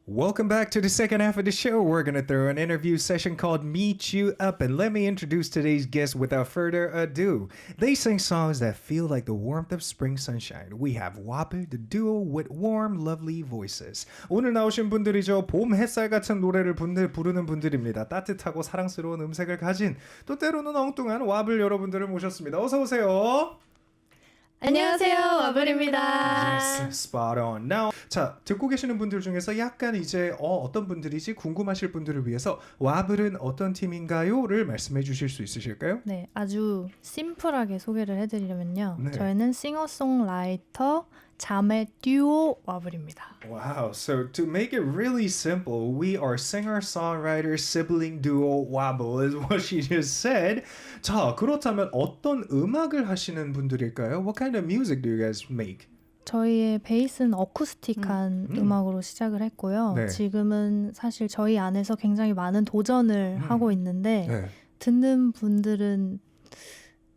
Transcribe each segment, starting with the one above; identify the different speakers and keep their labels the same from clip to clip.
Speaker 1: Welcome back to the second half of the show. We're going to throw an interview session called Meet You Up. And let me introduce today's guest without further ado. They sing songs that feel like the warmth of spring sunshine. We have WABLE, the duo with warm, lovely voices. 오늘 나오신 분들이죠. 봄 햇살 같은 노래를 부르는 분들입니다. 따뜻하고 사랑스러운 음색을 가진 또 때로는 엉뚱한 WABLE 여러분들을 모셨습니다. 어서 오세요.
Speaker 2: 안녕하세요, 와블입니다.
Speaker 1: Yes, spot on. Now, 자, 듣고 계시는 분들 중에서 약간 이제 어떤 분들이지 궁금하실 분들을 위해서 와블은 어떤 팀인가요?를 말씀해 주실 수 있으실까요?
Speaker 2: 네, 아주 심플하게 소개를 해드리려면요.
Speaker 1: 네.
Speaker 2: 저희는 싱어송라이터 자매 듀오 와블입니다.
Speaker 1: Wow, so to make it really simple, we are singer-songwriter sibling duo WABLE is what she just said. 자, 그렇다면 어떤 음악을 하시는 분들일까요? What kind of music do you guys make?
Speaker 2: 저희의 베이스는 어쿠스틱한 음악으로 시작을 했고요.
Speaker 1: 네.
Speaker 2: 지금은 사실 저희 안에서 굉장히 많은 도전을 하고 있는데
Speaker 1: 네.
Speaker 2: 듣는 분들은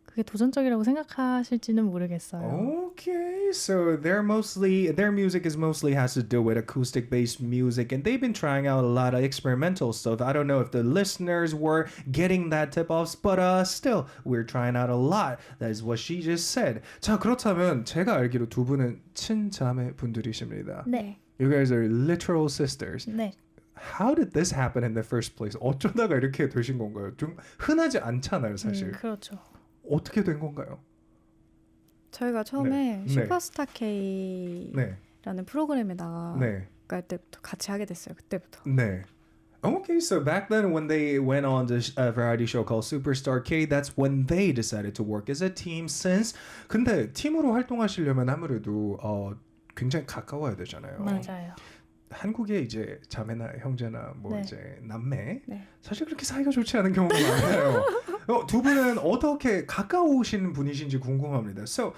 Speaker 2: 그게 도전적이라고 생각하실지는 모르겠어요.
Speaker 1: Okay, so their music is mostly has to do with acoustic based music, and they've been trying out a lot of experimental stuff. I don't know if the listeners were getting that tip offs, but still we're trying out a lot. That is what she just said. 자, 그렇다면 제가 알기로 두 분은 친자매 분들이십니다.
Speaker 2: 네.
Speaker 1: You guys are literal sisters.
Speaker 2: 네.
Speaker 1: How did this happen in the first place? 어쩌다가 이렇게 되신 건가요? 좀 흔하지 않잖아요, 사실.
Speaker 2: 그렇죠.
Speaker 1: 어떻게 된 건가요?
Speaker 3: 저희가 처음에
Speaker 1: 네.
Speaker 3: 슈퍼스타 K라는
Speaker 1: 네.
Speaker 3: 프로그램에 나갈
Speaker 1: 네.
Speaker 3: 때부터 같이 하게 됐어요. 그때부터.
Speaker 1: 네. Okay, so back then when they went on this variety show called Superstar K, that's when they decided to work as a team since. 근데 팀으로 활동하시려면 아무래도 굉장히 가까워야 되잖아요.
Speaker 2: 맞아요.
Speaker 1: 한국에 이제 자매나 형제나 뭐
Speaker 2: 네.
Speaker 1: 이제 남매
Speaker 3: 네.
Speaker 1: 사실 그렇게 사이가 좋지 않은 경우가 많아요. 두 분은 어떻게 가까우신 분이신지 궁금합니다. So,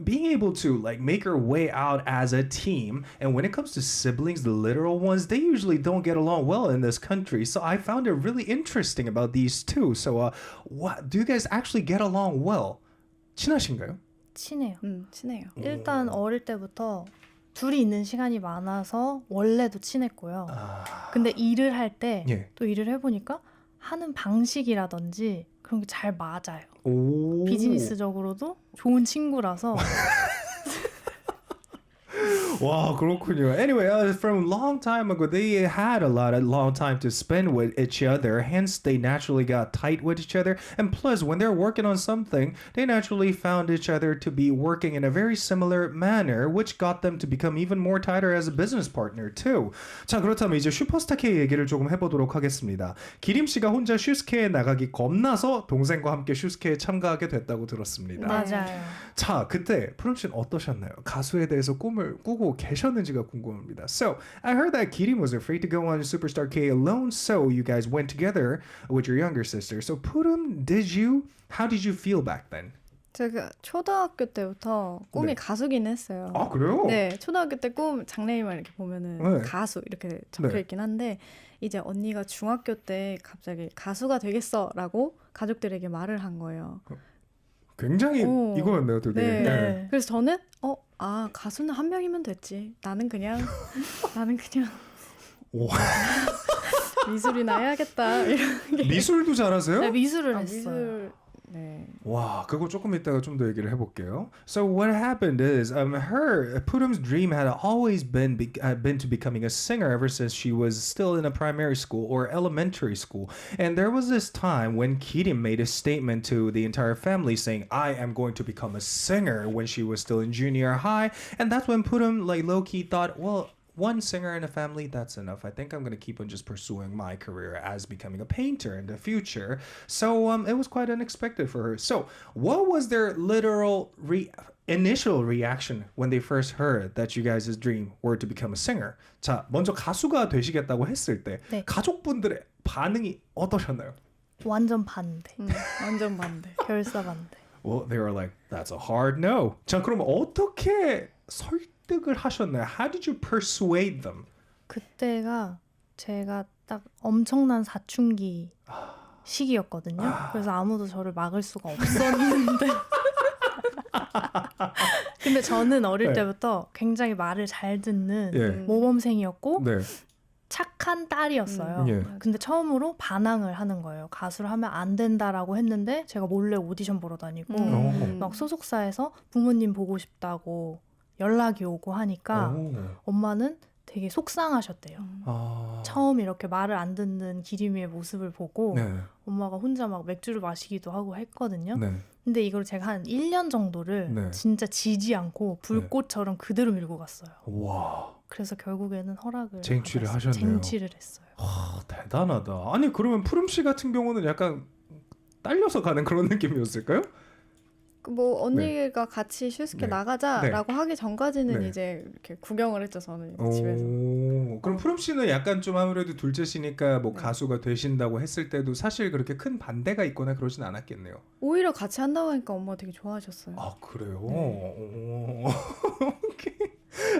Speaker 1: being able to like make your way out as a team, and when it comes to siblings, the literal ones, they usually don't get along well in this country. So I found it really interesting about these two. So, what do you guys actually get along well? 친하신가요?
Speaker 2: 친해요.
Speaker 3: 친해요.
Speaker 2: 일단 어릴 때부터 둘이 있는 시간이 많아서 원래도 친했고요. 근데 일을 할 때 또
Speaker 1: 예.
Speaker 2: 일을 해보니까 하는 방식이라든지 그런 게 잘 맞아요.
Speaker 1: 오.
Speaker 2: 비즈니스적으로도 좋은 친구라서
Speaker 1: Wow, 그렇군요. Anyway, from a long time ago, they had a long time to spend with each other. Hence, they naturally got tight with each other. And plus, when they're working on something, they naturally found each other to be working in a very similar manner, which got them to become even more tighter as a business partner too. 자, 그렇다면 이제 슈퍼스타 K 얘기를 조금 해보도록 하겠습니다. 기림 씨가 혼자 슈스케에 나가기 겁나서 동생과 함께 슈스케에 참가하게 됐다고 들었습니다.
Speaker 2: 맞아요.
Speaker 1: 자, 그때 프롬 씨는 어떠셨나요? 가수에 대해서 꿈을 꾸고 계셨는지가 궁금합니다. So, I heard that Kirim was afraid to go on Superstar K alone, so you guys went together with your younger sister. So, Purim, how did you feel back then?
Speaker 3: 제가 초등학교 때부터 꿈이
Speaker 1: 네.
Speaker 3: 가수긴 했어요.
Speaker 1: 아, 그래요?
Speaker 3: 네, 초등학교 때 꿈 장래희망 이렇게 보면은
Speaker 1: 네.
Speaker 3: 가수 이렇게 적혀 있긴 한데 이제 언니가 중학교 때 갑자기 가수가 되겠어라고 가족들에게 말을 한 거예요.
Speaker 1: 굉장히 이거였네요, 되게.
Speaker 3: 네.
Speaker 2: 네.
Speaker 3: 그래서 저는 가수는 한 명이면 됐지. 나는 그냥
Speaker 1: 오.
Speaker 3: 미술이나 해야겠다. 이런 게.
Speaker 1: 미술도 잘하세요?
Speaker 2: 네, 미술을 했어요.
Speaker 3: 미술. 네.
Speaker 1: 와, 그거 조금 이따가 좀 더 얘기를 해볼게요. So what happened is, Purim's dream had always been to becoming a singer ever since she was still in a primary school or elementary school. And there was this time when Kirim made a statement to the entire family saying, "I am going to become a singer," when she was still in junior high. And that's when Purim, like low-key, thought, well, one singer in a family, that's enough. I think I'm going to keep on just pursuing my career as becoming a painter in the future. So it was quite unexpected for her. So what was their literal initial reaction when they first heard that you guys' dream were to become a singer? 자, 먼저 가수가 되시겠다고 했을 때
Speaker 2: 네.
Speaker 1: 가족분들의 반응이 어떠셨나요?
Speaker 2: 완전 반대.
Speaker 3: 완전 반대.
Speaker 2: 결사 반대.
Speaker 1: Well, they were like, that's a hard no. 자, 그럼 어떻게 설득을 하셨나요? How did you persuade them?
Speaker 2: 그때가 제가 딱 엄청난 사춘기 시기였거든요. 그래서 아무도 저를 막을 수가 없었는데 근데 저는 어릴
Speaker 1: 네.
Speaker 2: 때부터 굉장히 말을 잘 듣는
Speaker 1: 예.
Speaker 2: 모범생이었고
Speaker 1: 네.
Speaker 2: 착한 딸이었어요.
Speaker 1: 예.
Speaker 2: 근데 처음으로 반항을 하는 거예요. 가수를 하면 안 된다라고 했는데 제가 몰래 오디션 보러 다니고 막 소속사에서 부모님 보고 싶다고 연락이 오고 하니까 엄마는 되게 속상하셨대요.
Speaker 1: 아.
Speaker 2: 처음 이렇게 말을 안 듣는 기림이의 모습을 보고
Speaker 1: 네.
Speaker 2: 엄마가 혼자 막 맥주를 마시기도 하고 했거든요.
Speaker 1: 네.
Speaker 2: 근데 이걸 제가 한 1년 정도를
Speaker 1: 네.
Speaker 2: 진짜 지지 않고 불꽃처럼 그대로 밀고 갔어요.
Speaker 1: 와.
Speaker 2: 그래서 결국에는 허락을
Speaker 1: 쟁취를
Speaker 2: 받았어요.
Speaker 1: 하셨네요.
Speaker 2: 쟁취를 했어요.
Speaker 1: 아, 대단하다. 아니 그러면 푸름 씨 같은 경우는 약간 딸려서 가는 그런 느낌이었을까요?
Speaker 3: 뭐 언니가 같이 슈스케
Speaker 1: 네.
Speaker 3: 나가자라고 하기 전까지는
Speaker 1: 네.
Speaker 3: 이제 이렇게 구경을 했죠. 저는 집에서.
Speaker 1: 그럼 푸름 씨는 약간 좀 아무래도 둘째시니까 뭐
Speaker 3: 네.
Speaker 1: 가수가 되신다고 했을 때도 사실 그렇게 큰 반대가 있거나 그러진 않았겠네요.
Speaker 3: 오히려 같이 한다고 하니까 엄마가 되게 좋아하셨어요.
Speaker 1: 아 그래요?
Speaker 3: 네.
Speaker 1: 오. Okay.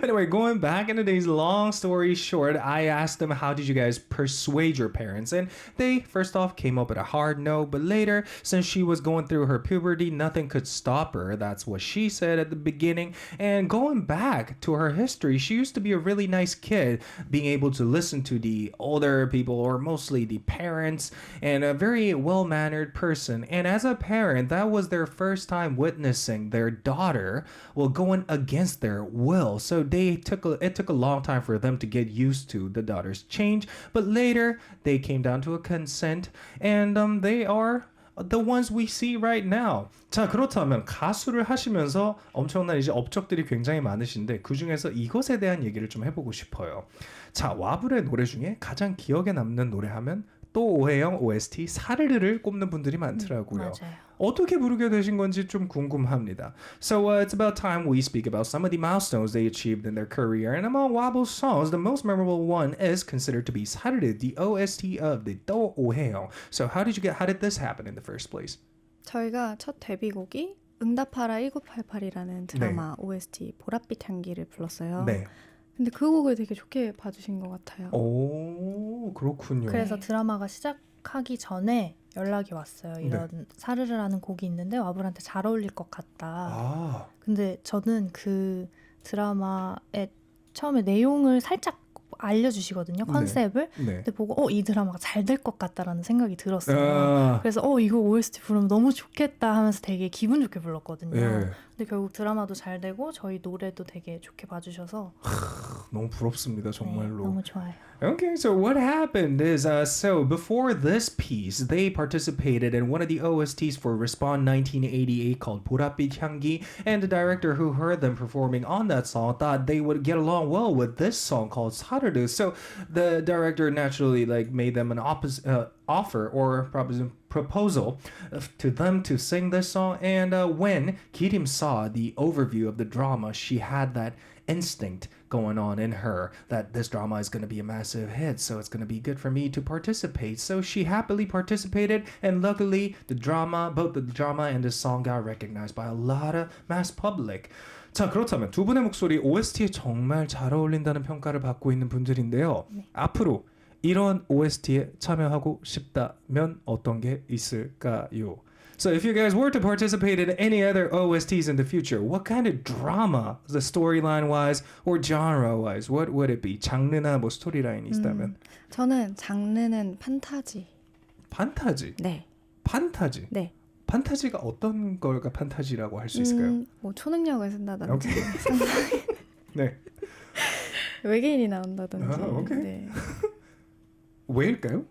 Speaker 1: Anyway, going back into these long story short, I asked them how did you guys persuade your parents, and they first off came up with a hard no, but later, since she was going through her puberty, nothing could stop her. That's what she said at the beginning. And going back to her history, she used to be a really nice kid, being able to listen to the older people or mostly the parents, and a very well-mannered person. And as a parent, that was their first time witnessing their daughter going against their will. So it took a long time for them to get used to the daughter's change, but later they came down to a consent, and they are the ones we see right now. 자, 그렇다면 가수를 하시면서 엄청난 이제 업적들이 굉장히 많으신데 그 중에서 이것에 대한 얘기를 좀 해보고 싶어요. 자, 와블의 노래 중에 가장 기억에 남는 노래하면 또 오해영 OST 사르르를 꼽는 분들이 많더라고요.
Speaker 2: 맞아요.
Speaker 1: 어떻게 부르게 되신 건지 좀 궁금합니다. So it's about time we speak about some of the milestones they achieved in their career. And among WABLE's songs, the most memorable one is considered to be 사르르, the OST of the 또 오해영. So how did this happen in the first place?
Speaker 3: 저희가 첫 데뷔곡이 응답하라 1988이라는 드라마 OST 보랏빛 향기를 불렀어요.
Speaker 1: 네.
Speaker 3: 근데 그 곡을 되게 좋게 봐주신 것 같아요.
Speaker 1: 오, 그렇군요.
Speaker 2: 그래서 드라마가 시작하기 전에 연락이 왔어요. 이런 사르르라는 곡이 있는데 와블한테 잘 어울릴 것 같다.
Speaker 1: 아,
Speaker 2: 근데 저는 그 드라마의 처음에 내용을 살짝 알려주시거든요. 컨셉을.
Speaker 1: 네.
Speaker 2: 근데 보고 이 드라마가 잘 될 것 같다라는 생각이 들었어요.
Speaker 1: 아,
Speaker 2: 그래서 이거 OST 부르면 너무 좋겠다 하면서 되게 기분 좋게 불렀거든요.
Speaker 1: 예.
Speaker 2: 근데 결국 드라마도 잘 되고 저희 노래도 되게 좋게 봐주셔서
Speaker 1: 너무 부럽습니다,
Speaker 2: 네,
Speaker 1: 정말로.
Speaker 2: 너무 좋아요.
Speaker 1: Okay, so what happened is, so before this piece, they participated in one of the OSTs for Respond 1988 called 보랏빛 향기, and the director who heard them performing on that song thought they would get along well with this song called 사르르. So the director naturally made them an offer or proposal to them to sing this song. And when Kirim saw the overview of the drama, she had that instinct going on in her that this drama is going to be a massive hit, so it's going to be good for me to participate. So she happily participated, and luckily both the drama and the song got recognized by a lot of mass public. 자, 그렇다면 두 분의 목소리 OST에 정말 잘 어울린다는 평가를 받고 있는 분들인데요. 앞으로 이런 OST에 참여하고 싶다면 어떤 게 있을까요? So if you guys were to participate in any other OSTs in the future, what kind of drama, the storyline-wise or genre-wise, what would it be? 장르나 뭐 스토리라인이 있다면?
Speaker 3: 저는 장르는 판타지.
Speaker 1: 판타지?
Speaker 3: 네.
Speaker 1: 판타지?
Speaker 3: 네.
Speaker 1: 판타지가 어떤 걸까 판타지라고 할 수 있을까요?
Speaker 3: 뭐 초능력을 쓴다든지
Speaker 1: 네.
Speaker 3: 외계인이 나온다든지.
Speaker 1: 오케이.
Speaker 3: 네.
Speaker 1: 왜일까요?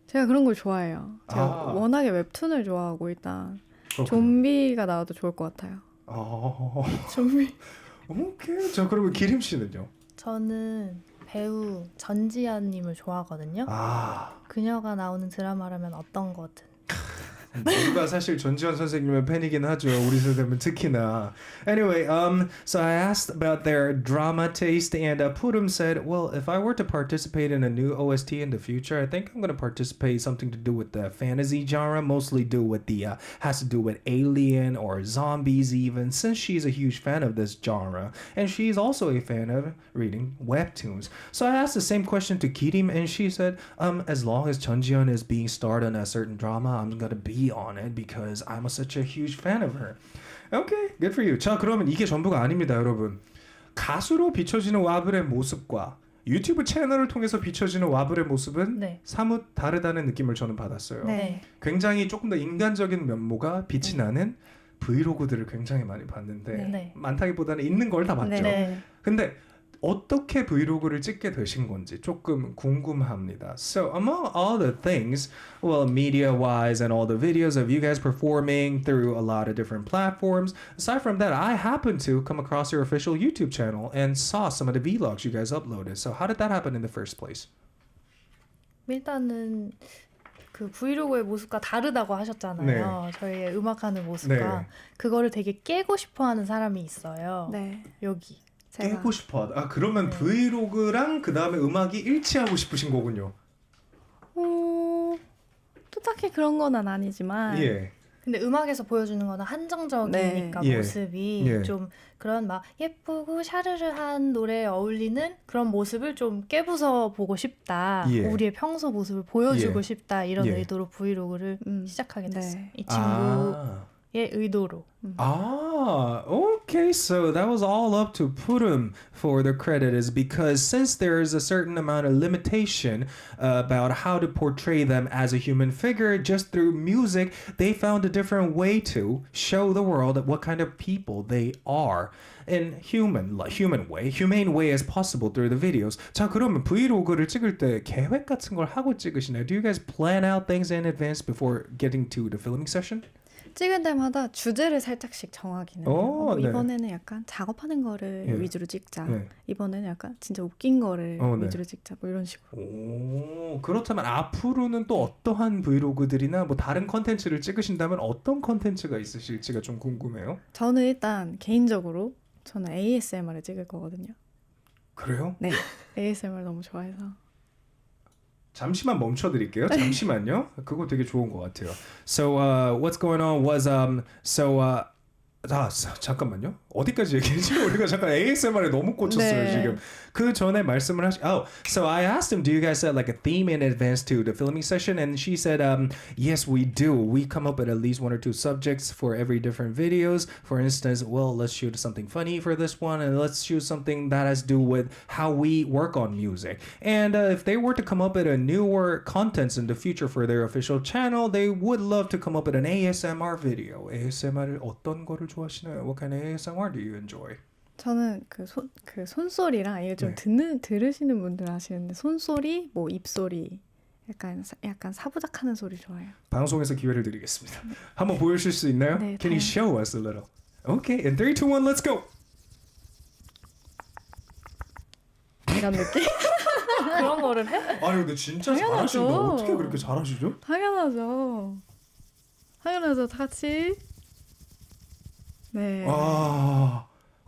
Speaker 3: 제가 그런 걸 좋아해요. 제가 워낙에 웹툰을 좋아하고 일단 좀비가 나와도 좋을 것 같아요. 좀비.
Speaker 1: 오케이. 자, 그러면 기림 씨는요?
Speaker 2: 저는 배우 전지현님을 좋아하거든요. 그녀가 나오는 드라마라면 어떤 거든.
Speaker 1: 모두가 사실 전지현 선생님의 팬이긴 하죠. 우리 세대면 특히나. Anyway, so I asked about their drama taste, and Purum said, well, if I were to participate in a new OST in the future, I think I'm going to participate something to do with the fantasy genre, mostly has to do with alien or zombies even, since she's a huge fan of this genre, and she's also a fan of reading webtoons. So I asked the same question to Kirim, and she said, as long as Chunjian is being starred on a certain drama, I'm going to be be on it because I'm such a huge fan of her. Okay, good for you. 자, 그러면 이게 전부가 아닙니다, 여러분. 가수로 비춰지는 와블의 모습과 유튜브 채널을 통해서 비춰지는 와블의 모습은
Speaker 2: 네.
Speaker 1: 사뭇 다르다는 느낌을 저는 받았어요.
Speaker 2: 네.
Speaker 1: 굉장히 조금 더 인간적인 면모가 빛이 나는 브이로그들을 굉장히 많이 봤는데
Speaker 2: 네.
Speaker 1: 많다기보다는 있는 걸 다 봤죠.
Speaker 2: 네.
Speaker 1: 근데 어떻게 브이로그를 찍게 되신 건지 조금 궁금합니다. So among all the things, well, media-wise and all the videos of you guys performing through a lot of different platforms, aside from that, I happened to come across your official YouTube channel and saw some of the vlogs you guys uploaded. So how did that happen in the first place?
Speaker 2: 일단은 그 브이로그의 모습과 다르다고 하셨잖아요.
Speaker 1: 네.
Speaker 2: 저희의 음악하는 모습과
Speaker 1: 네.
Speaker 2: 그거를 되게 깨고 싶어하는 사람이 있어요.
Speaker 3: 네.
Speaker 2: 여기.
Speaker 3: 제가
Speaker 1: 깨고 싶어. 아, 그러면 브이로그랑 그 다음에 음악이 일치하고 싶으신 거군요.
Speaker 3: 또 딱히 그런 건 아니지만
Speaker 1: 예.
Speaker 2: 근데 음악에서 보여주는 거는 한정적이니까
Speaker 1: 네.
Speaker 2: 모습이
Speaker 1: 예.
Speaker 2: 좀 그런 막 예쁘고 샤르르한 노래에 어울리는 그런 모습을 좀 깨부숴 보고 싶다.
Speaker 1: 예.
Speaker 2: 우리의 평소 모습을 보여주고
Speaker 1: 예.
Speaker 2: 싶다. 이런
Speaker 1: 예.
Speaker 2: 의도로 브이로그를 시작하게 됐어요.
Speaker 3: 네.
Speaker 2: 이 친구의 의도로.
Speaker 1: Okay, so that was all up to Purim for the credit is because since there is a certain amount of limitation about how to portray them as a human figure just through music, they found a different way to show the world what kind of people they are in humane way as possible through the videos. 자, 그러면 브이로그를 찍을 때 계획 같은 걸 하고 찍으시나요? Do you guys plan out things in advance before getting to the filming session?
Speaker 3: 찍을 때마다 주제를 살짝씩 정하기는 해요.
Speaker 1: 네.
Speaker 3: 이번에는 약간 작업하는 거를
Speaker 1: 예.
Speaker 3: 위주로 찍자.
Speaker 1: 네.
Speaker 3: 이번에는 약간 진짜 웃긴 거를
Speaker 1: 네.
Speaker 3: 위주로 찍자. 뭐 이런 식으로.
Speaker 1: 오, 그렇다면 앞으로는 또 어떠한 브이로그들이나 뭐 다른 컨텐츠를 찍으신다면 어떤 컨텐츠가 있으실지가 좀 궁금해요.
Speaker 3: 저는 일단 개인적으로 저는 ASMR을 찍을 거거든요.
Speaker 1: 그래요?
Speaker 3: 네. ASMR 너무 좋아해서.
Speaker 1: 잠시만 멈춰드릴게요. 잠시만요. 그거 되게 좋은 것 같아요. So what's going on was 잠깐만요. 어디까지 얘기했지? 우리가 잠깐 ASMR에 너무 꽂혔어요.
Speaker 3: 네.
Speaker 1: 지금. 그 전에 말씀을 so I asked him, do you guys set like a theme in advance to the filming session? And she said, yes, we do. We come up with at least one or two subjects for every different videos. For instance, well, let's shoot something funny for this one, and let's shoot something that has to do with how we work on music. And if they were to come up with a newer contents in the future for their official channel, they would love to come up with an ASMR video. ASMR을 어떤 거를 좋아하시나요? What kind of ASMR do you enjoy?
Speaker 3: 저는 그 손소리랑 이게 좀 들으시는 분들 아시는데 손소리, 뭐 입소리 약간 사부작하는 소리 좋아해요.
Speaker 1: 방송에서 기회를 드리겠습니다. 한번 보여주실 수 있나요?
Speaker 3: 네,
Speaker 1: Can you show us a little? Okay, in 3, 2, 1, let's go.
Speaker 3: 이런 느낌?
Speaker 2: 그런 거를 해?
Speaker 1: 아니 근데 진짜
Speaker 3: 당연하죠.
Speaker 1: 잘하신다. 어떻게 그렇게 잘하시죠?
Speaker 3: 당연하죠. 다 같이. 네.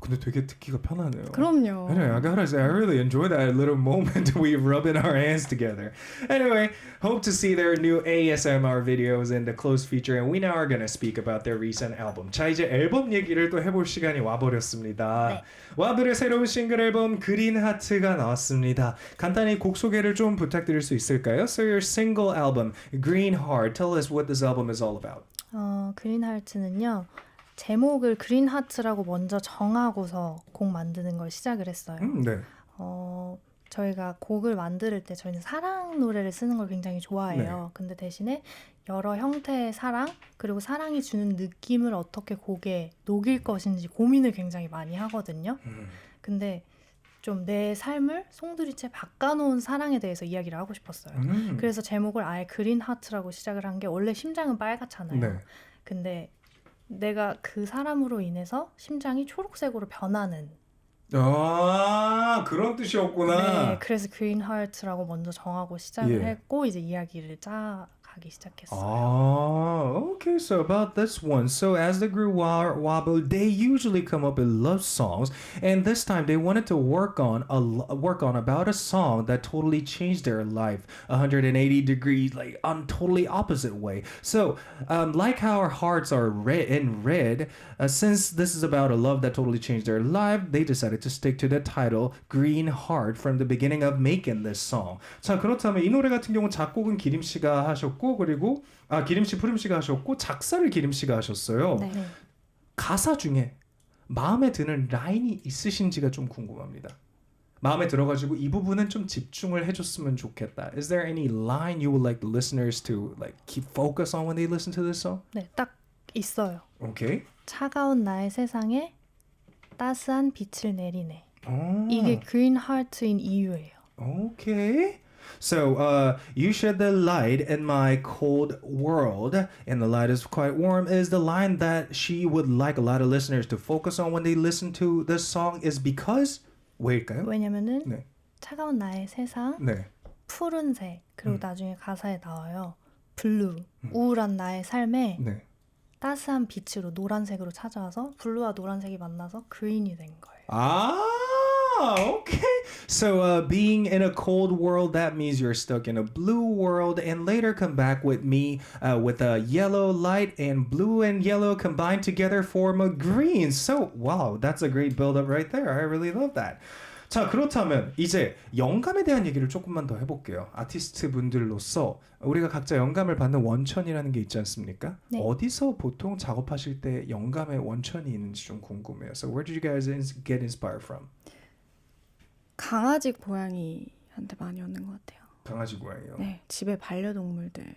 Speaker 1: 근데 되게 듣기가 편하네요.
Speaker 3: 그럼요.
Speaker 1: Anyway, I gotta say, I really enjoy that little moment we rubbing our hands together. Anyway, hope to see their new ASMR videos in the closed feature, and we now are gonna speak about their recent album. 자, 이제 앨범 얘기를 또 해볼 시간이 와버렸습니다.
Speaker 2: 네.
Speaker 1: 와블의 새로운 싱글 앨범 그린 하트가 나왔습니다. 간단히 곡 소개를 좀 부탁드릴 수 있을까요? So your single album, Green Heart, tell us what this album is all about.
Speaker 2: 그린 하트는요. 제목을 그린 하트라고 먼저 정하고서 곡 만드는 걸 시작을 했어요.
Speaker 1: 네.
Speaker 2: 저희가 곡을 만들 때 저희는 사랑 노래를 쓰는 걸 굉장히 좋아해요.
Speaker 1: 네.
Speaker 2: 근데 대신에 여러 형태의 사랑 그리고 사랑이 주는 느낌을 어떻게 곡에 녹일 것인지 고민을 굉장히 많이 하거든요. 근데 좀 내 삶을 송두리째 바꿔놓은 사랑에 대해서 이야기를 하고 싶었어요. 그래서 제목을 아예 그린 하트라고 시작을 한 게 원래 심장은 빨갛잖아요.
Speaker 1: 네.
Speaker 2: 근데 내가 그 사람으로 인해서 심장이 초록색으로 변하는
Speaker 1: 그런 뜻이었구나.
Speaker 2: 네, 그래서 그린 하트라고 먼저 정하고 시작을
Speaker 1: 예.
Speaker 2: 했고 이제 이야기를 짜가기 시작했어요.
Speaker 1: Okay, so about this one. So as the group WABLE, they usually come up with love songs, and this time they wanted to work on about a song that totally changed their life 180 degrees, like on totally opposite way. So like how our hearts are red, since this is about a love that totally changed their life, they decided to stick to the title Green Heart from the beginning of making this song. 자, 그렇다면 이 노래 같은 경우 작곡은 기림 씨가 하셨고 하셨고 그리고 기림씨 푸름씨가 하셨고 작사를 기림씨가 하셨어요.
Speaker 2: 네.
Speaker 1: 가사 중에 마음에 드는 라인이 있으신지가 좀 궁금합니다. 마음에 들어가지고 이 부분은 좀 집중을 해줬으면 좋겠다. Is there any line you would like the listeners to like keep focus on when they listen to this song?
Speaker 2: 네, 딱 있어요.
Speaker 1: Okay.
Speaker 2: 차가운 나의 세상에 따스한 빛을 내리네. 이게 Green Heart인 이유예요.
Speaker 1: Okay. So, you shed the light in my cold world, and the light is quite warm, is the line that she would like a lot of listeners to focus on when they listen to this song is because 왜일까요?
Speaker 2: 왜냐면은
Speaker 1: 네.
Speaker 2: 차가운 나의 세상,
Speaker 1: 네.
Speaker 2: 푸른색, 그리고 나중에 가사에 나와요. 블루, 우울한 나의 삶에
Speaker 1: 네.
Speaker 2: 따스한 빛으로 노란색으로 찾아와서 블루와 노란색이 만나서 그린이 된 거예요.
Speaker 1: Okay. So, being in a cold world, that means you're stuck in a blue world, and later come back with me with a yellow light, and blue and yellow combined together form a green. So, wow, that's a great build-up right there. I really love that. 자, 그렇다면 이제 영감에 대한 얘기를 조금만 더 해볼게요. 아티스트 분들로서 우리가 각자 영감을 받는 원천이라는 게 있지 않습니까?
Speaker 2: 네.
Speaker 1: 어디서 보통 작업하실 때 영감의 원천이 있는지 좀 궁금해요. So where did you guys get inspired from?
Speaker 3: 강아지 고양이한테 많이 얻는 것 같아요.
Speaker 1: 강아지 고양이요.
Speaker 3: 네, 집에 반려동물들.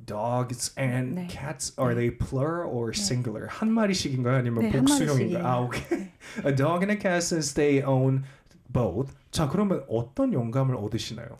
Speaker 1: Dogs and
Speaker 3: 네.
Speaker 1: cats, are they plural or
Speaker 3: 네.
Speaker 1: singular? 한 마리씩인가요? 아니면
Speaker 3: 네, 한
Speaker 1: 복수형인가요?
Speaker 3: 마리씩이에요.
Speaker 1: 오케이. A dog and a cat since they own both. 자, 그러면 어떤 영감을 얻으시나요?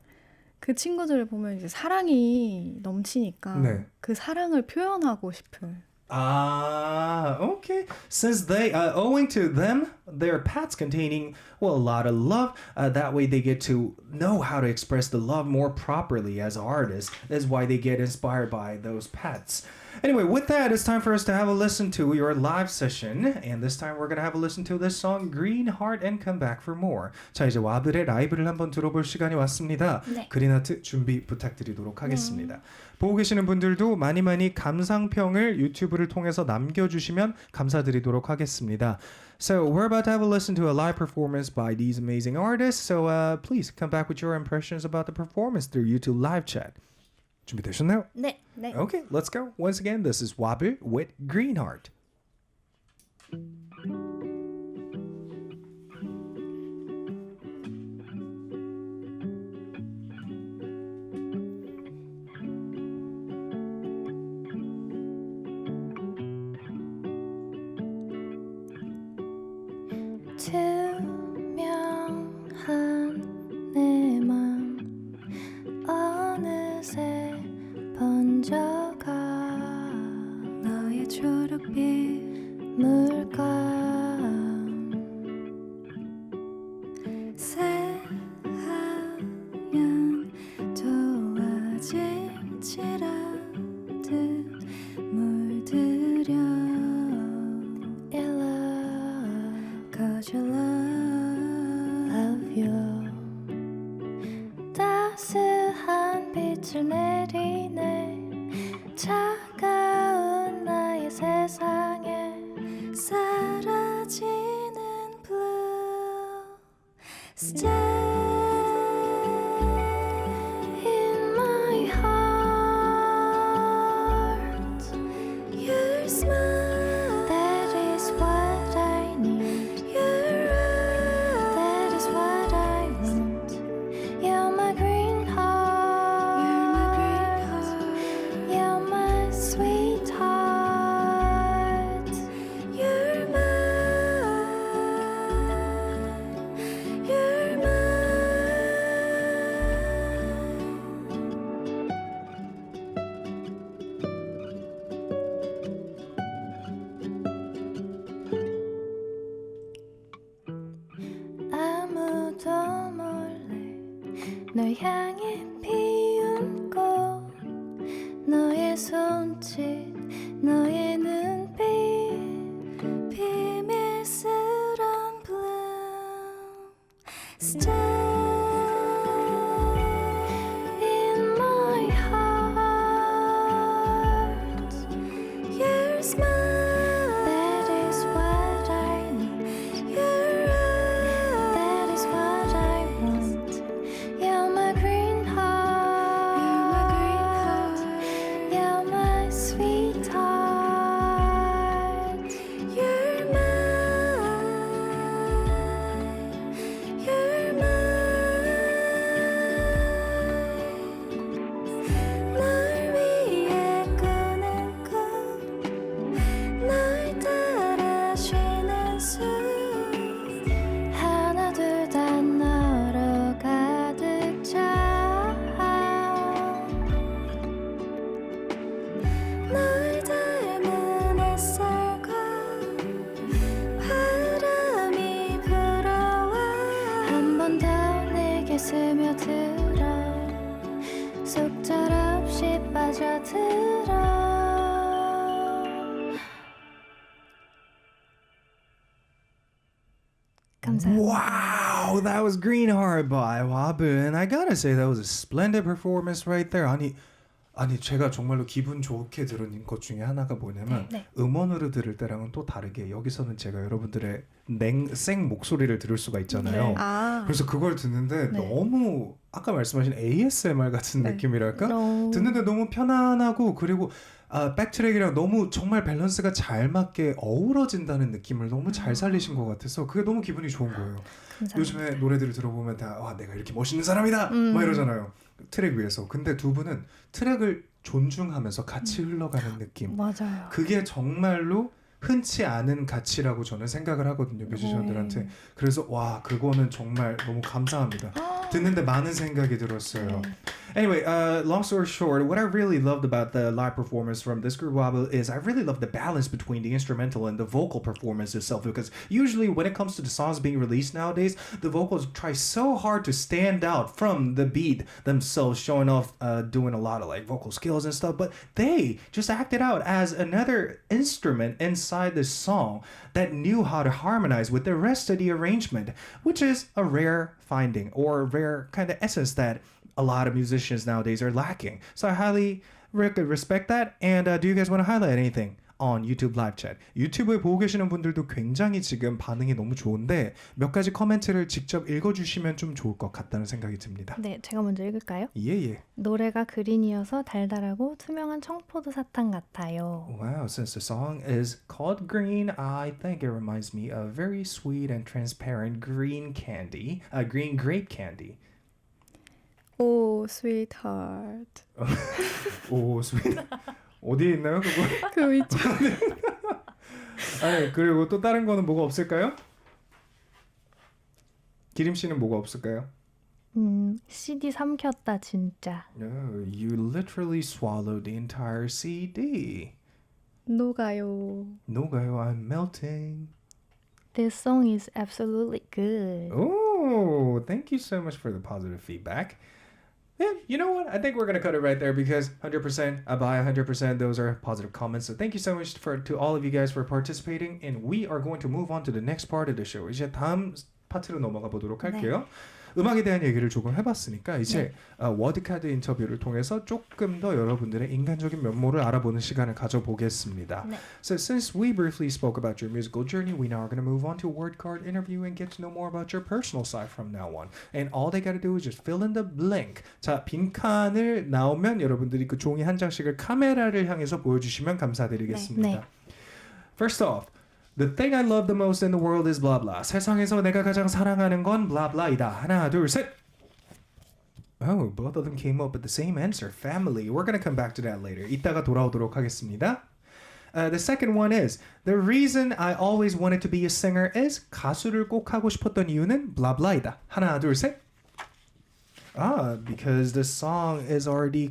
Speaker 3: 그 친구들을 보면 이제 사랑이 넘치니까
Speaker 1: 네.
Speaker 3: 그 사랑을 표현하고 싶은.
Speaker 1: Okay. Since they, owing to them, their pets containing, well, a lot of love. That way they get to know how to express the love more properly as artists. That's why they get inspired by those pets. Anyway, with that, it's time for us to have a listen to your live session. And this time we're going to have a listen to this song, Green Heart, and come back for more. 자, 이제 와블의 라이브를 한번 들어볼 시간이 왔습니다.
Speaker 2: 네.
Speaker 1: 그린아트 준비 부탁드리도록 하겠습니다. 보고 계시는 분들도 많이 감상평을 유튜브를 통해서 남겨주시면 감사드리도록 하겠습니다. So we're about to have a listen to a live performance by these amazing artists. So please come back with your impressions about the performance through YouTube live chat. 준비되셨나요?
Speaker 2: 네.
Speaker 1: Okay, let's go. Once again, this is WABLE with Green Heart.
Speaker 2: 투명한 내 맘 어느새 번져가 너의 초록빛 물감 새하얀 도화지 칠하듯 물들여 In love Cause you love you 따스한 빛을 내리네 차가운 나의 세상에 사라지는 blue Stay in my heart Your smile That is what I need Your eyes That is what I want You're my green heart You're my green heart You're my sweetheart You're mine You're mine 아무도 몰래 널 향해 피운 꽃 너의 손짓 너의 눈빛 비밀스런 bloom Stay in my heart Your smile That is what I need Your eyes That is what I want You're my green heart You're my green heart 스며들어 속절없이 빠져들어 감사합니다.
Speaker 1: Wow, that was Green Heart by WABLE, and I gotta say that was a splendid performance right there. 아니 제가 정말로 기분 좋게 들은 것 중에 하나가 뭐냐면 음원으로 들을 때랑은 또 다르게 여기서는 제가 여러분들의 생 목소리를 들을 수가 있잖아요. 그래서 그걸 듣는데 너무 아까 말씀하신 ASMR 같은 느낌이랄까? 듣는데 너무 편안하고 그리고 백트랙이랑 너무 정말 밸런스가 잘 맞게 어우러진다는 느낌을 너무 잘 살리신 것 같아서 그게 너무 기분이 좋은 거예요. 감사합니다. 요즘에 노래들을 들어보면 다 내가 이렇게 멋있는 사람이다 막 이러잖아요. 트랙 위에서. 근데 두 분은 트랙을 존중하면서 같이 흘러가는 느낌.
Speaker 2: 맞아요.
Speaker 1: 그게 정말로 흔치 않은 가치라고 저는 생각을 하거든요. 뮤지션들한테. 그래서 와 그거는 정말 너무 감사합니다. 듣는데 많은 생각이 들었어요. Anyway, long story short, what I really loved about the live performance from this group WABLE is I really love the balance between the instrumental and the vocal performance itself, because usually when it comes to the songs being released nowadays, the vocals try so hard to stand out from the beat themselves, showing off doing a lot of like vocal skills and stuff, but they just acted out as another instrument inside the song that knew how to harmonize with the rest of the arrangement, which is a rare finding or a rare kind of essence that a lot of musicians nowadays are lacking. So I highly respect that. And do you guys want to highlight anything on YouTube live chat? 유튜브에 보고 계시는 분들도 굉장히 지금 반응이 너무 좋은데 몇 가지 코멘트를 직접 읽어주시면 좀 좋을 것 같다는 생각이 듭니다.
Speaker 2: 네, 제가 먼저 읽을까요?
Speaker 1: 예.
Speaker 2: 노래가 그린이어서 달달하고 투명한 청포도 사탕 같아요.
Speaker 1: Wow, since the song is called Green, I think it reminds me of very sweet and transparent green candy, green grape candy.
Speaker 3: Oh, sweetheart.
Speaker 1: 오, sweet. 어디에 있나요, 그거?
Speaker 3: 그 위쪽.
Speaker 1: 아니, 그리고 또 다른 거는 뭐가 없을까요? 기림 씨는 뭐가 없을까요?
Speaker 2: CD 삼켰다 진짜.
Speaker 1: No, you literally swallowed the entire CD.
Speaker 3: 녹아요.
Speaker 1: 녹아요, I'm melting.
Speaker 2: This song is absolutely good.
Speaker 1: Oh, thank you so much for the positive feedback. Yeah, you know what? I think we're going to cut it right there because 100%, I buy 100%. Those are positive comments. So thank you so much to all of you guys for participating. And we are going to move on to the next part of the show. 이제 다음 파트로 넘어가 보도록 할게요. 음악에 대한 얘기를 조금 해봤으니까 이제 워드카드 인터뷰를 통해서 조금 더 여러분들의 인간적인 면모를 알아보는 시간을 가져보겠습니다. So since we briefly spoke about your musical journey, we now are going to move on to a word card interview and get to know more about your personal side from now on. And all they got to do is just fill in the blank. 자, 빈칸을 나오면 여러분들이 그 종이 한 장씩을 카메라를 향해서 보여주시면 감사드리겠습니다. First off, The thing I love the most in the world is blah blah. 세상에서 내가 가장 사랑하는 건 blah blah이다. 하나, 둘, 셋. Oh, both of them came up with the same answer. Family. We're going to come back to that later. 이따가 돌아오도록 하겠습니다. The second one is the reason I always wanted to be a singer is 가수를 꼭 하고 싶었던 이유는 blah blah이다. 하나, 둘, 셋. Because the song is already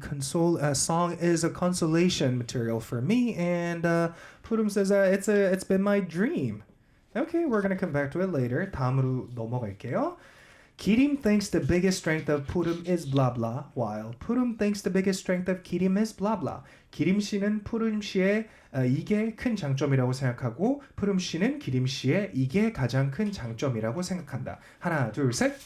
Speaker 1: song is a consolation material for me, and Pudum says it's been my dream. Okay, we're gonna come back to it later. 다음으로 넘어갈게요. Kirim thinks the biggest strength of Pudum is blah blah, while Pudum thinks the biggest strength of Kirim is blah blah. 기림 씨는 푸름 씨의 이게 큰 장점이라고 생각하고 푸름 씨는 기림 씨의 이게 가장 큰 장점이라고 생각한다. 하나, 둘, 셋.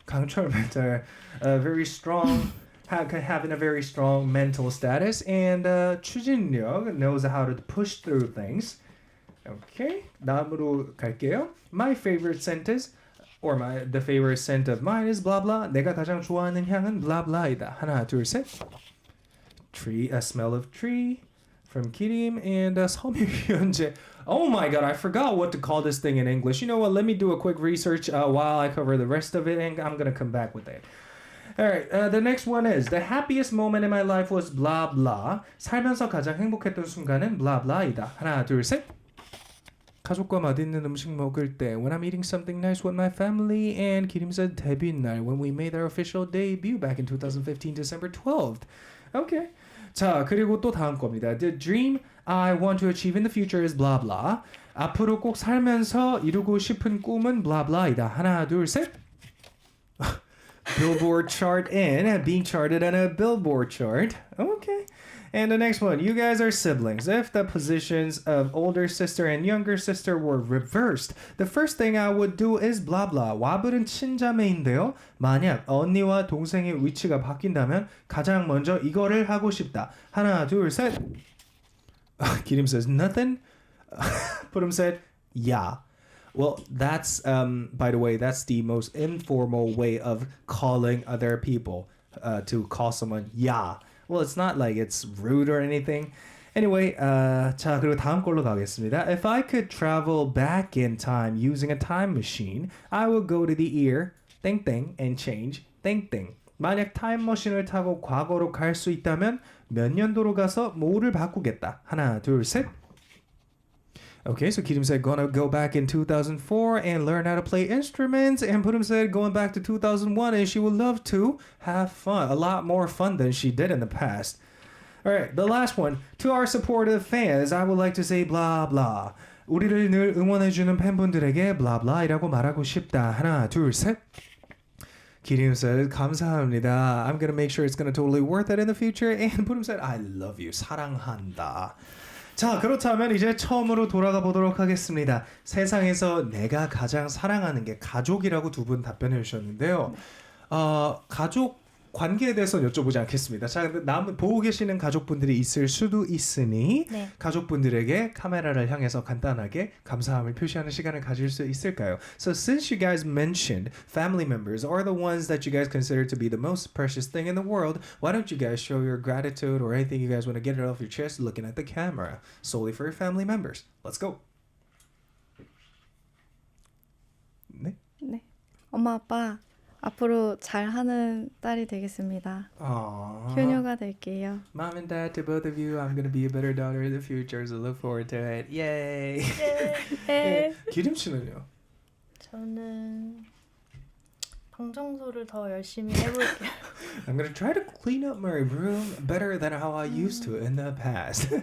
Speaker 1: 강철 mentor, very strong, having a very strong mental status, and 추진력 knows how to push through things. Okay, 다음으로 갈게요. My favorite scent is, or the favorite scent of mine is blah blah. 내가 가장 좋아하는 향은 blah blah이다. 하나, 둘, 셋. Tree, a smell of tree from Kirim, and 섬유유연제. Oh my god, I forgot what to call this thing in English. You know what, let me do a quick research while I cover the rest of it, and I'm gonna come back with it. Alright, the next one is the happiest moment in my life was blah blah. 살면서 가장 행복했던 순간은 blah blah이다. 하나, 둘, 셋. 가족과 맛있는 음식 먹을 때 when I'm eating something nice with my family, and Kirim said 데뷔 날 when we made our official debut back in 2015 December 12th. Okay. 자, 그리고 또 다음 겁니다. The dream I want to achieve in the future is blah blah. 앞으로 꼭 살면서 이루고 싶은 꿈은 blah blah이다. 하나, 둘, 셋. Billboard chart and being charted on a Billboard chart. Okay. And the next one, you guys are siblings. If the positions of older sister and younger sister were reversed, the first thing I would do is blah blah. 와블은 친자매인데요. 만약 언니와 동생의 위치가 바뀐다면 가장 먼저 이거를 하고 싶다. 하나, 둘, 셋. 기림 says nothing. Putum said, yeah. Well, that's, by the way, that's the most informal way of calling other people, to call someone yeah. Well, it's not like it's rude or anything. Anyway, 자, 그리고 다음 걸로 가겠습니다. If I could travel back in time using a time machine, I would go to the year, 땡땡, and change, 땡땡. 만약 타임머신을 타고 과거로 갈 수 있다면 몇 년도로 가서 뭐를 바꾸겠다. 하나, 둘, 셋. Okay, so Kirim said gonna go back in 2004 and learn how to play instruments, and Putum said going back to 2001 and she would love to have fun, a lot more fun than she did in the past. All right, the last one. To our supportive fans, I would like to say blah blah. 우리를 늘 응원해주는 팬분들에게 blah blah이라고 말하고 싶다. 하나, 둘, 셋. Kirim said 감사합니다. I'm gonna make sure it's gonna totally worth it in the future. And Putum said I love you. 사랑한다. 자, 그렇다면 이제 처음으로 돌아가 보도록 하겠습니다. 세상에서 내가 가장 사랑하는 게 가족이라고 두 분 답변해 주셨는데요. 가족 관계에 대해서는 여쭤보지 않겠습니다. 자, 근데 보고 계시는 가족분들이 있을 수도 있으니
Speaker 2: 네.
Speaker 1: 가족분들에게 카메라를 향해서 간단하게 감사함을 표시하는 시간을 가질 수 있을까요? So since you guys mentioned family members are the ones that you guys consider to be the most precious thing in the world, why don't you guys show your gratitude or anything you guys want to get it off your chest looking at the camera solely for your family members. Let's go. 네?
Speaker 3: 네. 엄마 아빠 앞으로 잘하는 딸이 되겠습니다. 효녀가 될게요.
Speaker 1: Mom and Dad, to both of you, I'm going to be a better daughter in the future, so look forward to it. Yay!
Speaker 2: 네.
Speaker 1: 기림 씨는요?
Speaker 2: 저는 방 청소를 더 열심히 해볼게요.
Speaker 1: I'm going to try to clean up my room better than how I used to in the past.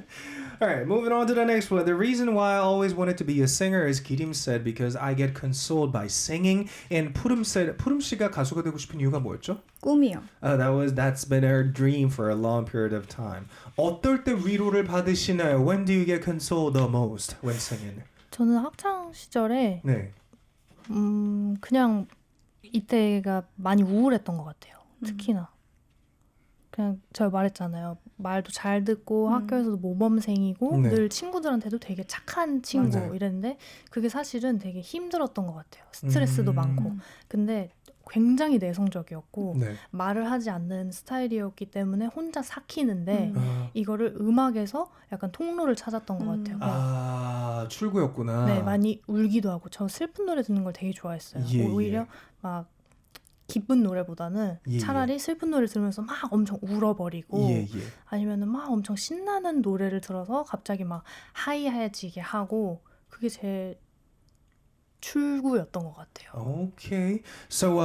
Speaker 1: All right, moving on to the next one. The reason why I always wanted to be a singer is Kirim said because I get consoled by singing. And Purum said, Purum 씨가 가수가 되고 싶은 이유가 뭐였죠?
Speaker 3: 꿈이요.
Speaker 1: That's been her dream for a long period of time. 어떨 때 위로를 받으시나요? When do you get consoled the most when singing?
Speaker 2: 저는 학창 시절에
Speaker 1: 네.
Speaker 2: 그냥 이때가 많이 우울했던 것 같아요. 특히나. 그냥 제가 말했잖아요. 말도 잘 듣고 학교에서도 모범생이고
Speaker 1: 네.
Speaker 2: 늘 친구들한테도 되게 착한 친구
Speaker 1: 맞아요.
Speaker 2: 이랬는데 그게 사실은 되게 힘들었던 것 같아요. 스트레스도 많고. 근데 굉장히 내성적이었고
Speaker 1: 네.
Speaker 2: 말을 하지 않는 스타일이었기 때문에 혼자 삭히는데 이거를 음악에서 약간 통로를 찾았던 것 같아요.
Speaker 1: 출구였구나.
Speaker 2: 네, 많이 울기도 하고 저 슬픈 노래 듣는 걸 되게 좋아했어요. 오히려 막 기쁜 노래보다는 차라리 슬픈 노래 들으면서 막 엄청 울어버리고 아니면은 막 엄청 신나는 노래를 들어서 갑자기 막 하이해지게 하고 그게 제 출구였던 것 같아요.
Speaker 1: Okay. So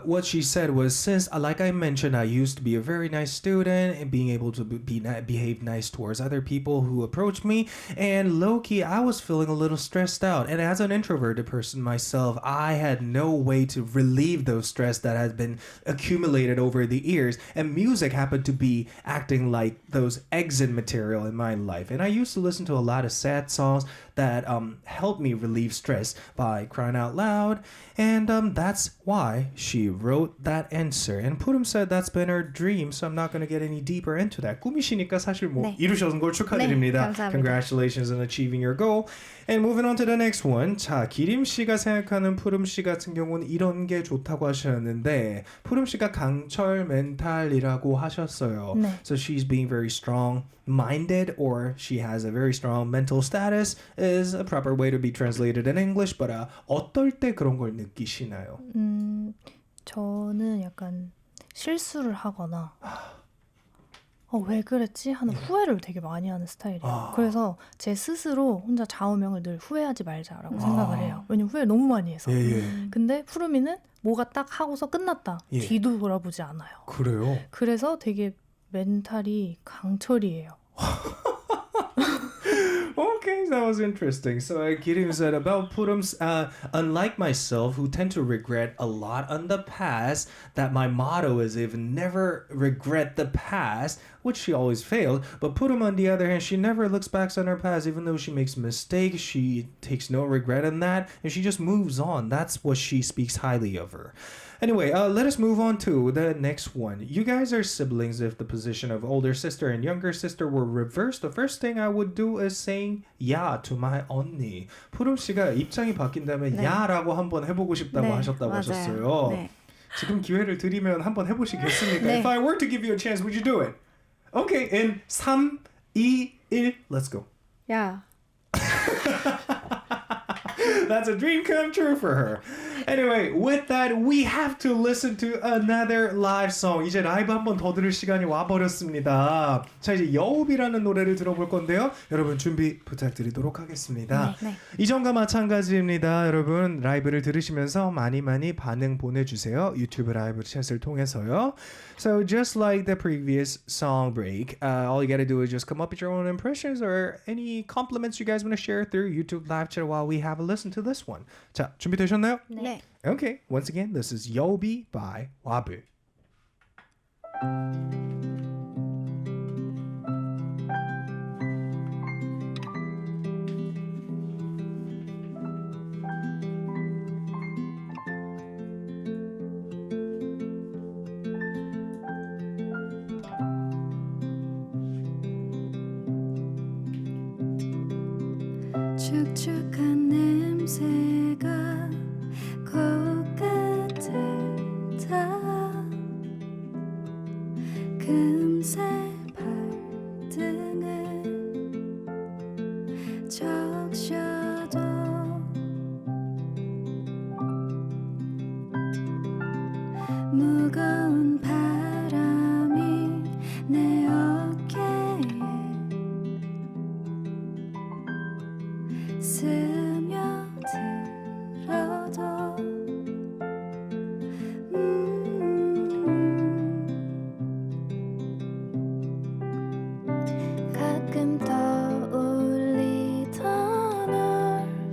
Speaker 1: what she said was, since, like I mentioned, I used to be a very nice student and being able to behave nice towards other people who approached me, and low-key, I was feeling a little stressed out. And as an introverted person myself, I had no way to relieve those stress that had been accumulated over the years. And music happened to be acting like those exit material in my life. And I used to listen to a lot of sad songs that helped me relieve stress by crying out loud, and that's why she wrote that answer. And Purum said that's been her dream, so I'm not going to get any deeper into that. 꿈이시니까 사실 뭐
Speaker 3: 네.
Speaker 1: 이루셨는 걸 축하드립니다.
Speaker 3: 네, 감사합니다.
Speaker 1: Congratulations on achieving your goal. And moving on to the next one. 자, 기림 씨가 생각하는 푸름 씨 같은 경우는 이런 게 좋다고 하셨는데 푸름 씨가 강철 멘탈이라고 하셨어요.
Speaker 2: 네.
Speaker 1: So she's being very strong-minded, or she has a very strong mental status is a proper way to be translated in English. But 어떨 때 그런 걸 느끼시나요?
Speaker 2: 저는 약간 실수를 하거나 왜 그랬지? 하는 후회를 되게 많이 하는 스타일이에요. 그래서 제 스스로 혼자 좌우명을 늘 후회하지 말자라고 생각을 해요. 왜냐면 후회를 너무 많이 해서. 근데 푸르미는 뭐가 딱 하고서 끝났다. 뒤도 돌아보지 않아요.
Speaker 1: 그래요?
Speaker 2: 그래서 되게 멘탈이 강철이에요.
Speaker 1: Okay, think that was interesting. So Kirim said about Purum's, unlike myself, who tend to regret a lot on the past, that my motto is if never regret the past, which she always failed. But Purum, on the other hand, she never looks back on her past, even though she makes mistakes. She takes no regret in that, and she just moves on. That's what she speaks highly of her. Anyway, let us move on to the next one. You guys are siblings. If the position of older sister and younger sister were reversed, the first thing I would do is saying "ya" to my 언니. 푸름 씨가 입장이 바뀐다면
Speaker 3: 네.
Speaker 1: 야라고 한번 해보고 싶다고
Speaker 3: 네,
Speaker 1: 하셨다고
Speaker 3: 맞아요.
Speaker 1: 하셨어요.
Speaker 3: 네.
Speaker 1: 지금 기회를 드리면 한번 해보시겠습니까?
Speaker 3: 네.
Speaker 1: If I were to give you a chance, would you do it? Okay, in 3, 2, 1, let's go.
Speaker 3: 야.
Speaker 1: That's a dream come true for her. Anyway, with that, we have to listen to another live song. 이제 라이브 한 번 더 들을 시간이 와버렸습니다. 자, 이제 여우비라는 노래를 들어볼 건데요. 여러분 준비 부탁드리도록 하겠습니다.
Speaker 3: 네, 네.
Speaker 1: 이전과 마찬가지입니다. 여러분 라이브를 들으시면서 많이 반응 보내주세요. 유튜브 라이브 챗을 통해서요. So just like the previous song break, all you gotta do is just come up with your own impressions or any compliments you guys want to share through YouTube live chat while we have a listen to this one. 자, 준비되셨나요?
Speaker 3: 네.
Speaker 1: Okay, once again, this is Yobi by WABLE.
Speaker 4: 축축한 냄새가 코끝을 타 금세 발등을 적셔도 무거운 바람이 내 어깨에 스며들어도 가끔 떠올리던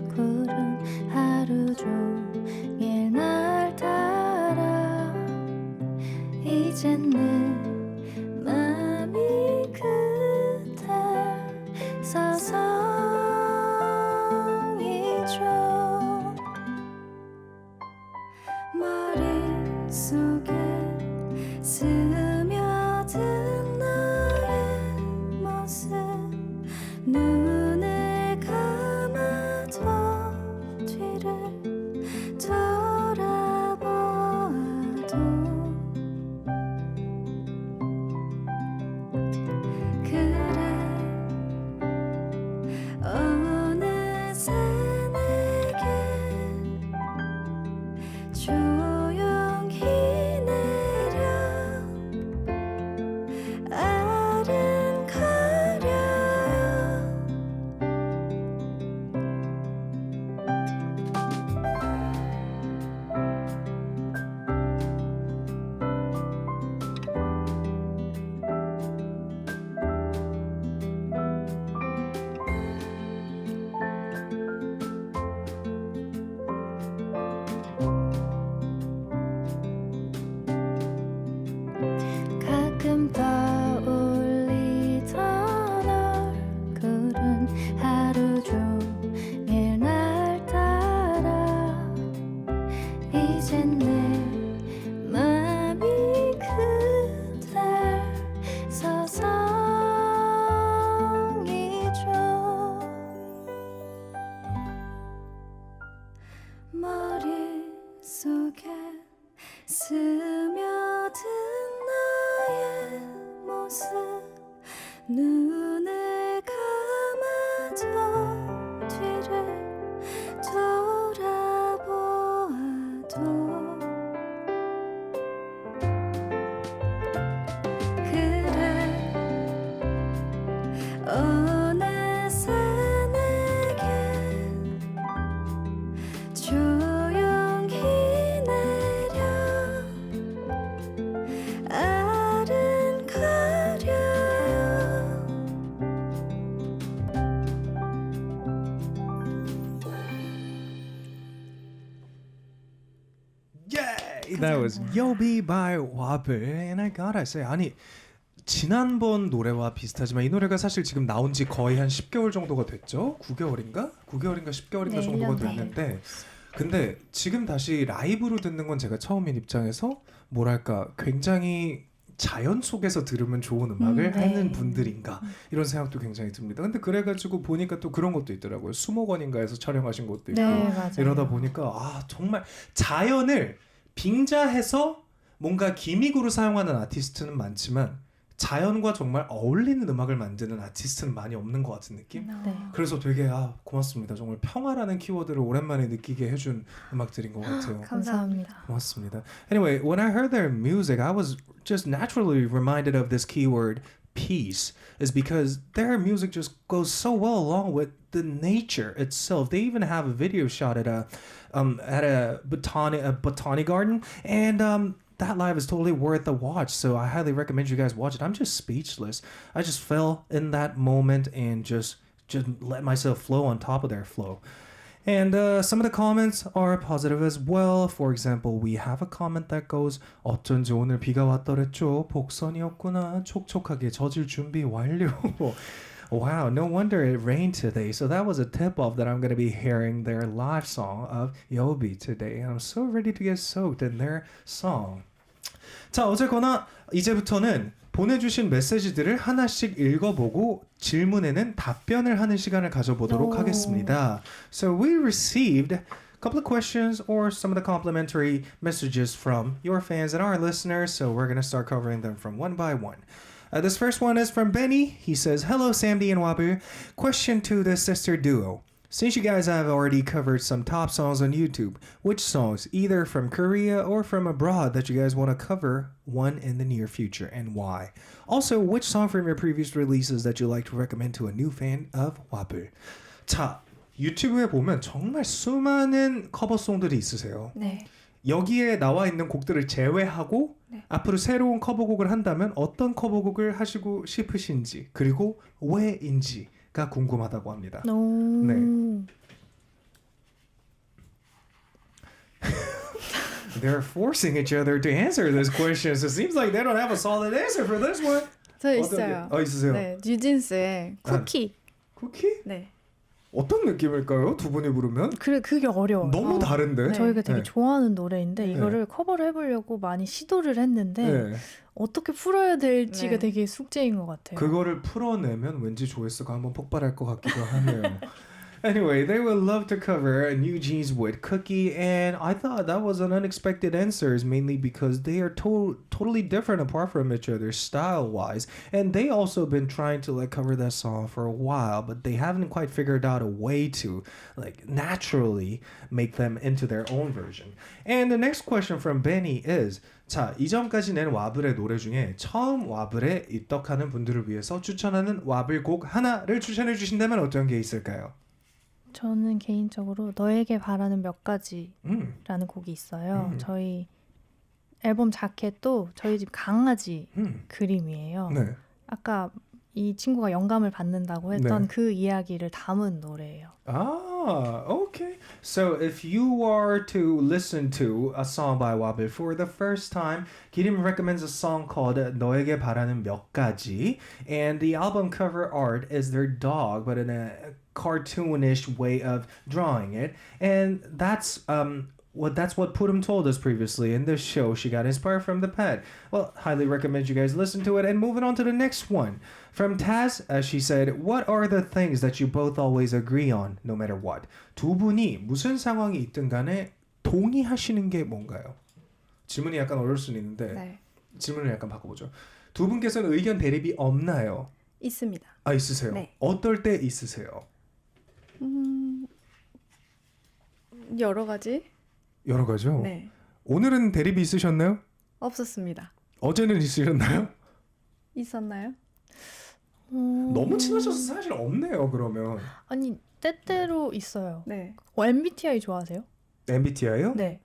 Speaker 4: 얼굴은 하루 종일 날 따라 이젠 내 맘이 그댈 서성이죠 머릿속에 스며든 나의 모습 눈을 감아도 뒤를 돌아보아도
Speaker 1: That was Yobi by WABLE. And I gotta say, 아니 지난번 노래와 비슷하지만 이 노래가 사실 지금 나온 지 거의 한 10개월 정도가 됐죠? 9개월인가? 10개월인가
Speaker 2: 네,
Speaker 1: 정도가
Speaker 2: 1년
Speaker 1: 됐는데 근데 지금 다시 라이브로 듣는 건 제가 처음인 입장에서 뭐랄까 굉장히 자연 속에서 들으면 좋은 음악을
Speaker 2: 네.
Speaker 1: 하는 분들인가 이런 생각도 굉장히 듭니다. 근데 그래가지고 보니까 또 그런 것도 있더라고요. 수목원인가에서 촬영하신 것도 있고
Speaker 2: 네, 맞아요.
Speaker 1: 이러다 보니까 아 정말 자연을 빙자해서 뭔가 기믹으로 사용하는 아티스트는 많지만 자연과 정말 어울리는 음악을 만드는 아티스트는 많이 없는 것 같은 느낌?
Speaker 2: 네.
Speaker 1: 그래서 되게 고맙습니다. 정말 평화라는 키워드를 오랜만에 느끼게 해준 음악들인 것 같아요.
Speaker 2: 감사합니다.
Speaker 1: 고맙습니다. Anyway, when I heard their music, I was just naturally reminded of this keyword peace is because their music just goes so well along with the nature itself. They even have a video shot at a botanic garden and that live is totally worth a watch, so I highly recommend you guys watch it. I'm just speechless. I just fell in that moment and just let myself flow on top of their flow. And some of the comments are positive as well. For example, we have a comment that goes 어쩐지 오늘 비가 왔더랬죠. 복선이었구나. 촉촉하게 젖을 준비 완료. Wow, no wonder it rained today. So that was a tip-off that I'm going to be hearing their live song of Yobi today. And I'm so ready to get soaked in their song. 자, 어쨌거나 이제부터는 보내주신 메시지들을 하나씩 읽어보고 질문에는 답변을 하는 시간을 가져보도록 하겠습니다. So we received a couple of questions or some of the complimentary messages from your fans and our listeners. So we're going to start covering them from one by one. This first one is from Benny. He says, Hello, Samdi and Wabu. Question to the sister duo. Since you guys have already covered some top songs on YouTube, which songs, either from Korea or from abroad, that you guys want to cover one in the near future and why? Also, which song from your previous releases that you like to recommend to a new fan of WABLE? 자, 유튜브에 보면 정말 수많은 커버송들이 있으세요.
Speaker 3: 네.
Speaker 1: 여기에 나와 있는 곡들을 제외하고
Speaker 3: 네.
Speaker 1: 앞으로 새로운 커버곡을 한다면 어떤 커버곡을 하시고 싶으신지 그리고 왜인지가 궁금하다고 합니다. 네. They're forcing each other to answer this question. So it seems like they don't have a solid answer for this one.
Speaker 3: 저 있어요.
Speaker 1: 있으세요?
Speaker 3: 네, 뉴진스의 쿠키.
Speaker 1: 쿠키?
Speaker 3: 네.
Speaker 1: 어떤 느낌일까요? 두 분이 부르면?
Speaker 2: 그게 어려워요.
Speaker 1: 너무 다른데?
Speaker 2: 저희가 되게
Speaker 1: 네.
Speaker 2: 좋아하는 노래인데 이거를 커버를 해보려고 많이 시도를 했는데
Speaker 1: 네.
Speaker 2: 어떻게 풀어야 될지가
Speaker 3: 네.
Speaker 2: 되게 숙제인 것 같아요.
Speaker 1: 그거를 풀어내면 왠지 조회수가 한번 폭발할 것 같기도 하네요. Anyway, they would love to cover New Jeans with Cookie, and I thought that was an unexpected answer, mainly because they are totally different apart from each other style-wise, and they also been trying to cover that song for a while, but they haven't quite figured out a way to naturally make them into their own version. And the next question from Benny is, 자, 이전까지 낸 와블의 노래 중에 처음 와블에 입덕하는 분들을 위해서 추천하는 와블 곡 하나를 추천해 주신다면 어떤 게 있을까요?
Speaker 2: 저는 개인적으로 너에게 바라는 몇 가지라는 곡이 있어요. 저희 앨범 자켓도 저희 집 강아지 그림이에요.
Speaker 1: 네.
Speaker 2: 아까 이 친구가 영감을 받는다고 했던
Speaker 1: 네.
Speaker 2: 그 이야기를 담은 노래예요.
Speaker 1: Ah, okay. So if you are to listen to a song by WABLE for the first time, Girim recommends a song called 너에게 바라는 몇 가지, and the album cover art is their dog, but in a cartoonish way of drawing it, and that's what Purim told us previously in this show. She got inspired from the pet. Well, highly recommend you guys listen to it. And moving on to the next one. From Taz, as she said, what are the things that you both always agree on, no matter what? 두 분이 무슨 상황이 있든 간에 동의하시는 게 뭔가요? 질문이 약간 어려울 수는 있는데
Speaker 3: 네.
Speaker 1: 질문을 약간 바꿔보죠. 두 분께서는 의견 대립이 없나요?
Speaker 3: 있습니다.
Speaker 1: 아, 있으세요?
Speaker 3: 네.
Speaker 1: 어떨 때 있으세요?
Speaker 3: 여러 가지?
Speaker 1: 여러 가지요?
Speaker 3: 네.
Speaker 1: 오늘은 대립이 있으셨나요?
Speaker 3: 없었습니다.
Speaker 1: 어제는 있으셨나요?
Speaker 3: 있었나요?
Speaker 1: 너무 친하셔서 사실 없네요. 그러면
Speaker 2: 아니 때때로 있어요.
Speaker 3: 네.
Speaker 2: MBTI 좋아하세요?
Speaker 1: MBTI요?
Speaker 2: 네.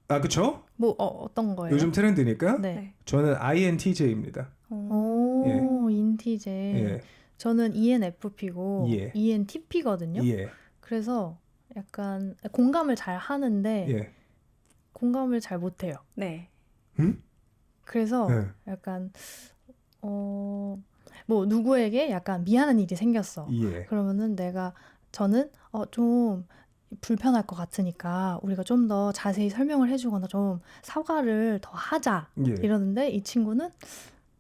Speaker 1: 아, 그쵸?
Speaker 2: 뭐 어떤 거예요?
Speaker 1: 요즘 트렌드니까?
Speaker 2: 네.
Speaker 3: 네.
Speaker 1: 저는 INTJ입니다.
Speaker 2: 오, 인티제.
Speaker 1: 예.
Speaker 2: 저는 ENFP고
Speaker 1: 예.
Speaker 2: ENTP거든요.
Speaker 1: 예.
Speaker 2: 그래서 약간 공감을 잘 하는데
Speaker 1: 예.
Speaker 2: 공감을 잘 못해요.
Speaker 3: 네.
Speaker 2: 그래서 약간 뭐 누구에게 약간 미안한 일이 생겼어.
Speaker 1: 예.
Speaker 2: 그러면은 저는 좀 불편할 것 같으니까 우리가 좀 더 자세히 설명을 해주거나 좀 사과를 더 하자
Speaker 1: 예.
Speaker 2: 이러는데 이 친구는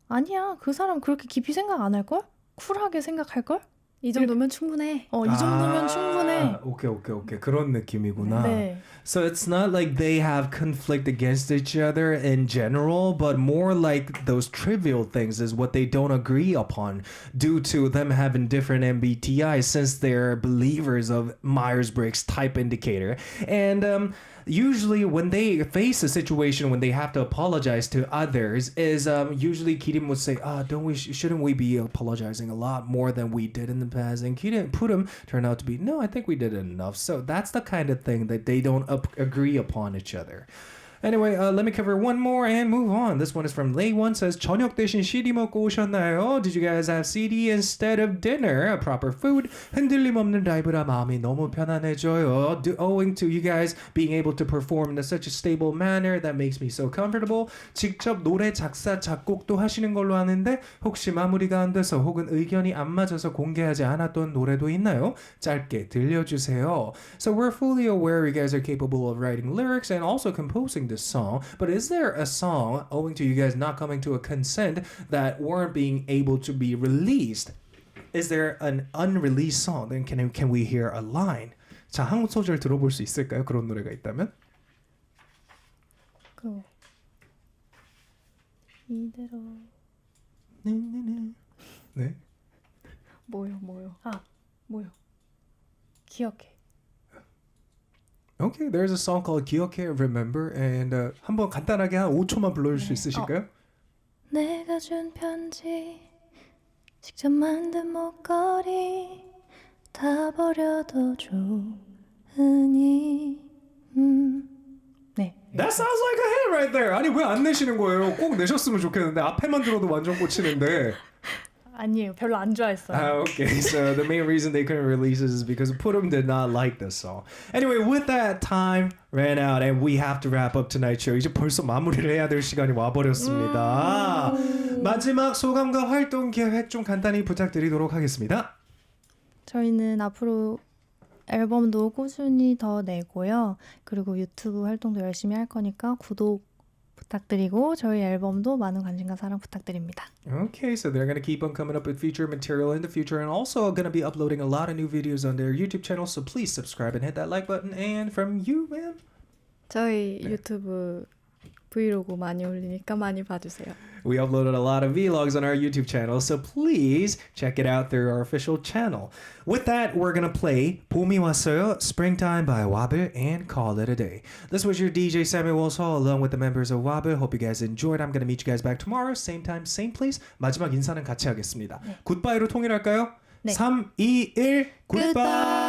Speaker 2: 아니야 그 사람 그렇게 깊이 생각 안 할걸? 쿨하게 생각할걸?
Speaker 3: 이 정도면 충분해.
Speaker 2: 이 정도면 충분해.
Speaker 1: 오케이. 그런 느낌이구나.
Speaker 2: 네.
Speaker 1: So it's not like they have conflict against each other in general, but more like those trivial things is what they don't agree upon due to them having different MBTI since they're believers of Myers-Briggs type indicator. And usually when they face a situation when they have to apologize to others is usually Kirim would say, shouldn't we be apologizing a lot more than we did in the past? And Kirim Purim turned out to be, no, I think we did enough. So that's the kind of thing that they don't agree upon each other. Anyway, let me cover one more and move on. This one is from Lay1 says, 저녁 대신 CD 먹고 오셨나요? Did you guys have CD instead of dinner? A proper food. 흔들림 없는 라이브라 마음이 너무 편안해져요. Owing to you guys being able to perform in such a stable manner that makes me so comfortable. 직접 노래 작사 작곡도 하시는 걸로 아는데 혹시 마무리가 안 돼서 혹은 의견이 안 맞아서 공개하지 않았던 노래도 있나요? 짧게 들려주세요. So we're fully aware you guys are capable of writing lyrics and also composing this song, but is there a song owing to you guys not coming to a consent that weren't being able to be released? Is there an unreleased song? Then can we hear a line? 자, 한 소절 들어볼 수 있을까요? 그런 노래가 있다면?
Speaker 2: 이대로
Speaker 1: 네.
Speaker 3: 뭐요? 뭐요?
Speaker 2: 기억해.
Speaker 1: Okay, there's a song called 기억해 Remember and 한번 간단하게 한 5초만 불러줄 수 있으실까요?
Speaker 4: 내가 준 편지 직접 만든 목걸이 다 버려도 좋으니
Speaker 2: 네.
Speaker 1: That sounds like a hit right there. 아니 왜 안 내시는 거예요? 꼭 내셨으면 좋겠는데 앞에만 들어도 완전 꽂히는데.
Speaker 2: 아니에요. 별로 안 좋아했어요.
Speaker 1: Okay, so the main reason they couldn't release this is because Putum did not like this song. Anyway, with that, time ran out and we have to wrap up tonight's show. 이제 벌써 마무리를 해야 될 시간이 와버렸습니다. 마지막 소감과 활동 계획 좀 간단히 부탁드리도록 하겠습니다.
Speaker 2: 저희는 앞으로 앨범도 꾸준히 더 내고요. 그리고 유튜브 활동도 열심히 할 거니까 구독 부탁드리고 저희 앨범도 많은 관심과 사랑 부탁드립니다.
Speaker 1: Okay, so they're going to keep on coming up with feature material in the future and also going to be uploading a lot of new videos on their YouTube channel, so please subscribe and hit that like button. And from you, ma'am?
Speaker 3: 저희 유튜브 브이로그 많이 올리니까 많이 봐주세요.
Speaker 1: We uploaded a lot of vlogs on our YouTube channel, so please check it out through our official channel. With that, we're going to play 봄이 왔어요, Springtime by WABLE, and call it a day. This was your DJ Samuel Hall along with the members of WABLE. Hope you guys enjoyed. I'm going to meet you guys back tomorrow, same time, same place. 마지막 인사는 같이 하겠습니다. 굿바이로 통일할까요?
Speaker 2: 네.
Speaker 1: 3, 2, 1, 굿바이!